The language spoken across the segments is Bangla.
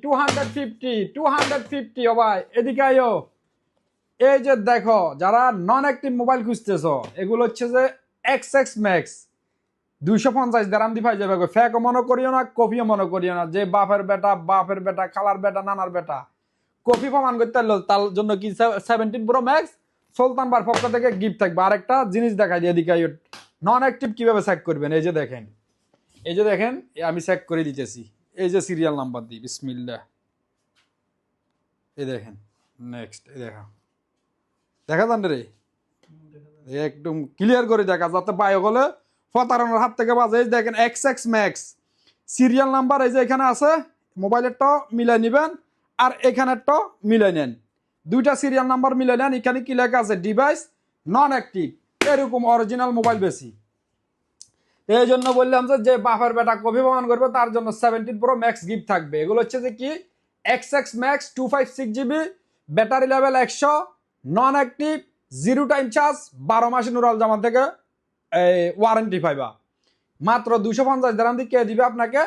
250 ও ভাই এদিকে আইও। এই যে দেখো যারা নন অ্যাক্টিভ মোবাইল খুঁজতেছো এগুলো হচ্ছে যে XX ম্যাক্স 250 দারাম দি পাই যাবে। ফেকও মনে করিও না, কপিও মনে করিও না, যে বাপের বেটা খালার বেটা নানার বেটা কপি প্রমাণ করতে পারলো তার জন্য কি 17 প্রো ম্যাক্স সুলতান বার পক্ষ থেকে গিফট থাকবে। আরেকটা জিনিস দেখাই দিয়ে এদিকে নন অ্যাক্টিভ কিভাবে চেক করবেন। এই যে দেখেন আমি চেক করে দিতেছি। এই যে সিরিয়াল নাম্বার দিই, বিসমিল্লাহ। এই দেখেন নেক্সট, এই দেখা যান রে, একদম ক্লিয়ার করে দেখা যাতে বায়ো হলে প্রতারণার হাত থেকে বাজে। দেখেন XX ম্যাক্স সিরিয়াল নাম্বার এই যে এখানে আছে, মোবাইলেরটাও মিলাই নিবেন আর এখানেরটাও মিলাই নেন, দুইটা সিরিয়াল নাম্বার মিলাই নেন। এখানে কি লেখা আছে, ডিভাইস নন অ্যাক্টিভ, এরকম অরিজিনাল মোবাইল বেশি। এই জন্য বললাম যে বাপের বেটা কপি প্রমাণ করবে তার জন্য 17 প্রো ম্যাক্স গিফট থাকবে। এগুলো হচ্ছে যে কি XX max 256GB, battery level 100, নন অ্যাক্টিভ, 0 টাইম চার্জ, 12 মাসে নুরাল জামান থেকে ওয়ারেন্টি পাইবা। মাত্র 250 দারাম দিয়ে কে দিবে আপনাকে,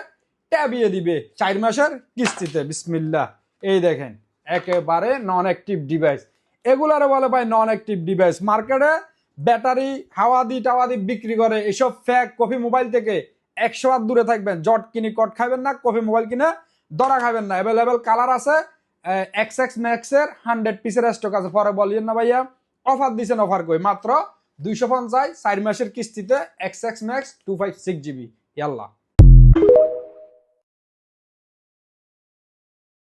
ট্যাবিয়ে দিবে 4 মাসের কিস্তিতে। বিসমিল্লাহ। এই দেখেন একেবারে নন অ্যাক্টিভ ডিভাইস। এগুলারে বলে ভাই নন অ্যাক্টিভ ডিভাইস। মার্কেটে ব্যাটারি হাওয়া দি টাওয়া দি বিক্রি করে, এসব ফেক কপি মোবাইল থেকে 100 হাত দূরে থাকবেন। জট কিনি কট খাবেন না, কপি মোবাইল কিনে ধরা খাবেন না। অ্যাভেলেবেল কালার আছে। XX ম্যাক্সের 100 পিসের স্টক আছে। পরে বলিয়েন না ভাইয়া অফার দিছেন, অফার কই মাত্র 250 4 মাসের কিস্তিতে XX ম্যাক্স 256GB। ইয়াল্লা।